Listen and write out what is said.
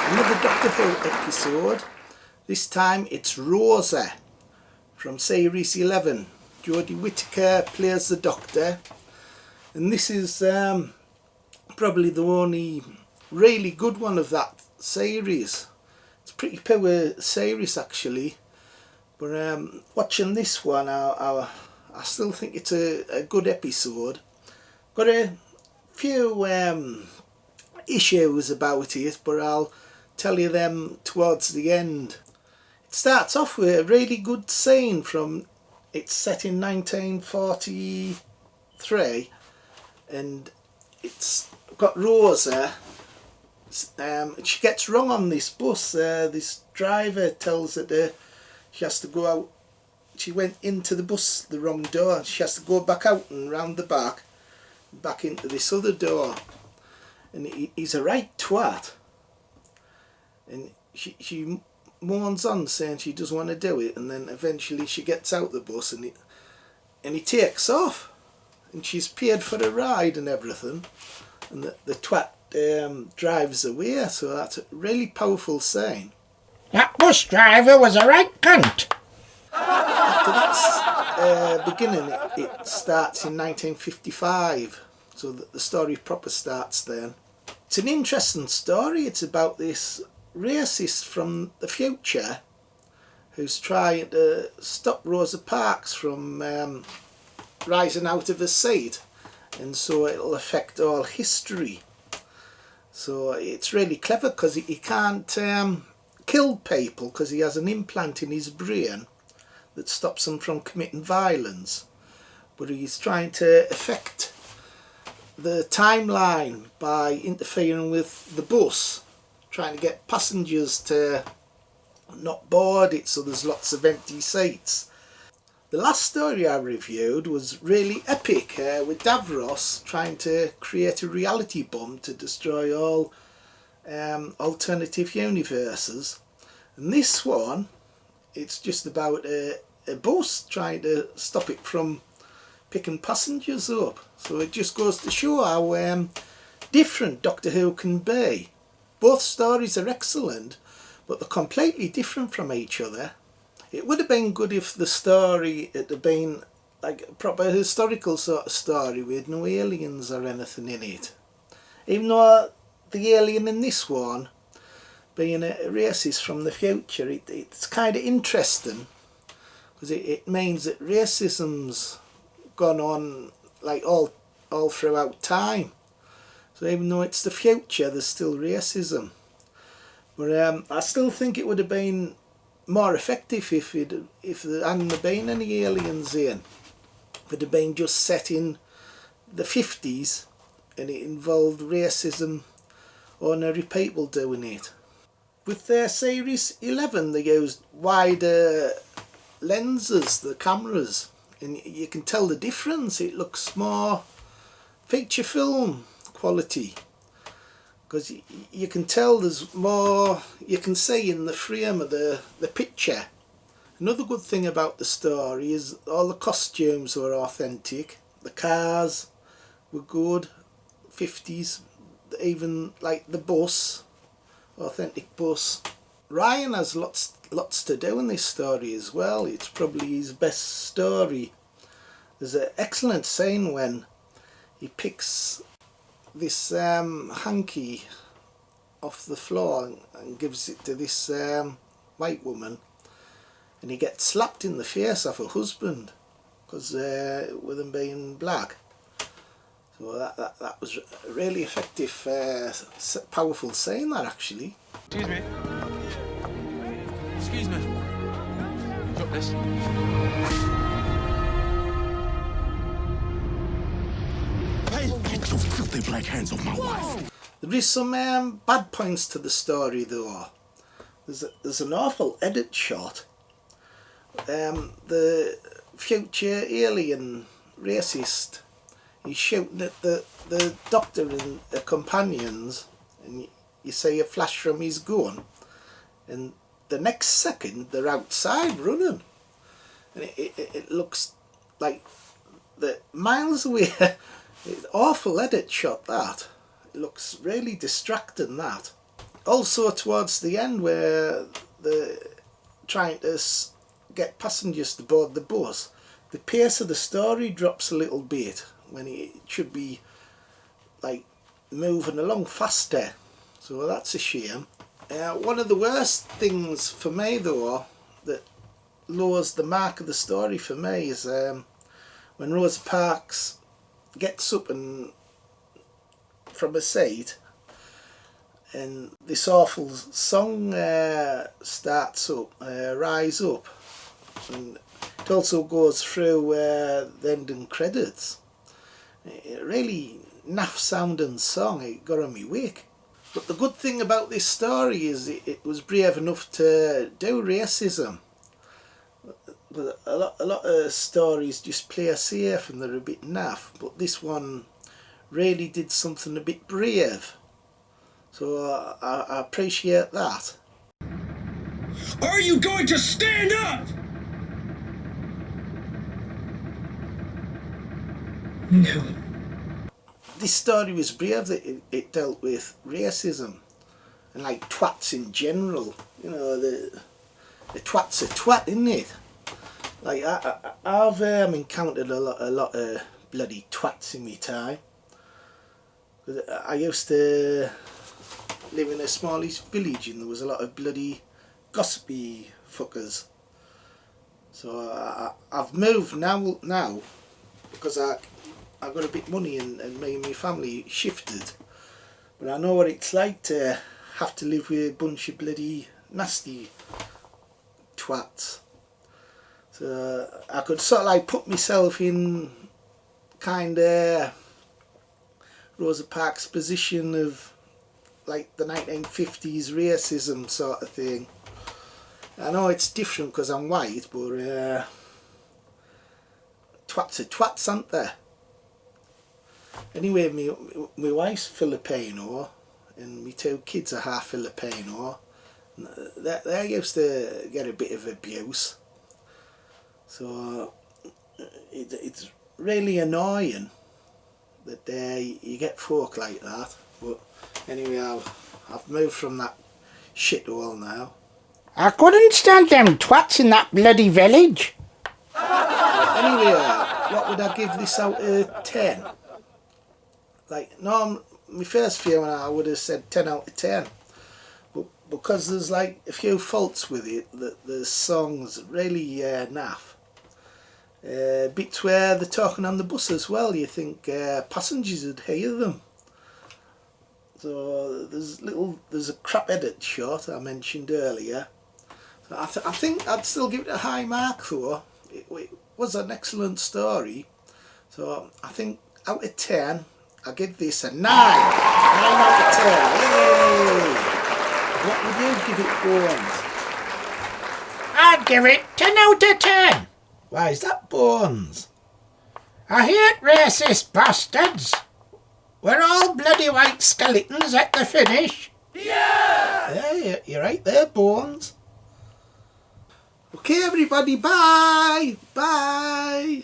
Another Doctor Who episode. This time it's Rosa from series 11. Jodie Whittaker plays the Doctor, and this is probably the only really good one of that series. It's a pretty poor series actually, but watching this one I still think it's a good episode. Got a few issues about it, but I'll tell you them towards the end. It starts off with a really good scene from, it's set in 1943, and it's got Rosa. She gets wrong on this bus. This driver tells her she has to go out. She went into the bus the wrong door. She has to go back out and round the back into this other door. And he's a right twat. And she moans on saying she doesn't want to do it, and then eventually she gets out the bus and he takes off, and she's paid for a ride and everything, and the twat drives away. So that's a really powerful scene. That bus driver was a right cunt. After that beginning, it starts in 1955, so that the story proper starts then. It's an interesting story. It's about this racist from the future who's trying to stop Rosa Parks from rising out of her seat, and so it'll affect all history. So it's really clever because he can't kill people because he has an implant in his brain that stops him from committing violence, but he's trying to affect the timeline by interfering with the bus, trying to get passengers to not board it so there's lots of empty seats. The last story I reviewed was really epic, with Davros trying to create a reality bomb to destroy all alternative universes. And this one, it's just about a bus trying to stop it from picking passengers up. So it just goes to show how different Doctor Who can be. Both stories are excellent, but they're completely different from each other. It would have been good if the story had been like a proper historical sort of story with no aliens or anything in it. Even though the alien in this one, being a racist from the future, it's kind of interesting, because it means that racism's gone on like all throughout time. So even though it's the future, there's still racism. But I still think it would have been more effective if there hadn't been any aliens in. If it had been just set in the 50s and it involved racism, ordinary people doing it. With their series 11, they used wider lenses, the cameras, and you can tell the difference. It looks more feature film quality, because you can tell there's more you can see in the frame of the picture. Another good thing about the story is all the costumes were authentic. The cars were good, 50s, even like the bus, authentic bus. Ryan has lots to do in this story as well. It's probably his best story. There's an excellent scene when he picks this hanky off the floor and gives it to this white woman, and he gets slapped in the face off her husband because with him being black. So that was a really effective, powerful scene, that actually. Excuse me. Excuse me. Drop this. Hey, get your filthy black hands off my wife. There is some bad points to the story though. There's an awful edit shot. The future alien racist, he's shooting at the Doctor and the companions, and you see a flash from his gun, and the next second they're outside running, and it looks like the miles away. It's awful edit shot, that. It looks really distracting, that. also towards the end where they're trying to get passengers to board the bus, the pace of the story drops a little bit when it should be like moving along faster. So that's a shame. One of the worst things for me though that lowers the mark of the story for me is when Rosa Parks gets up and from her seat and this awful song starts up, Rise Up, and it also goes through the ending credits. A really naff sounding song, it got on me wick. But the good thing about this story is it was brave enough to do racism. But a lot of stories just play safe and they're a bit naff, but this one really did something a bit brave. So I appreciate that. Are you going to stand up? No. This story was brave that it dealt with racism and like twats in general. You know, the twat's a twat, isn't it? Like I've encountered a lot of bloody twats in my time. I used to live in a smallish village and there was a lot of bloody gossipy fuckers. So I've moved now because I got a bit of money and me and my family shifted. But I know what it's like to have to live with a bunch of bloody nasty twats. So I could sort of like put myself in kind of Rosa Parks' position of like the 1950s racism sort of thing. I know it's different because I'm white, but twats are twats, aren't they? Anyway, my wife's Filipino and my two kids are half Filipino. They used to get a bit of abuse. So it's really annoying that you get folk like that. But anyway, I've moved from that shithole now. I couldn't stand them twats in that bloody village. Anyway, what would I give this out of 10? Like, no, my first viewing I would have said 10 out of 10. But because there's like a few faults with it, the song's really naff. Bits where they're talking on the bus as well, you think passengers would hear them. So there's a crap edit shot I mentioned earlier. So I think I'd still give it a high mark though. It was an excellent story. So I think out of 10, I'll give this a 9. 9 out of 10. Yay! What would you give it, Bones? I'd give it 10 out of 10. Why is that, Bones? I hate racist bastards. We're all bloody white skeletons at the finish. Yeah, you're right there, Bones. Okay, everybody, bye. Bye.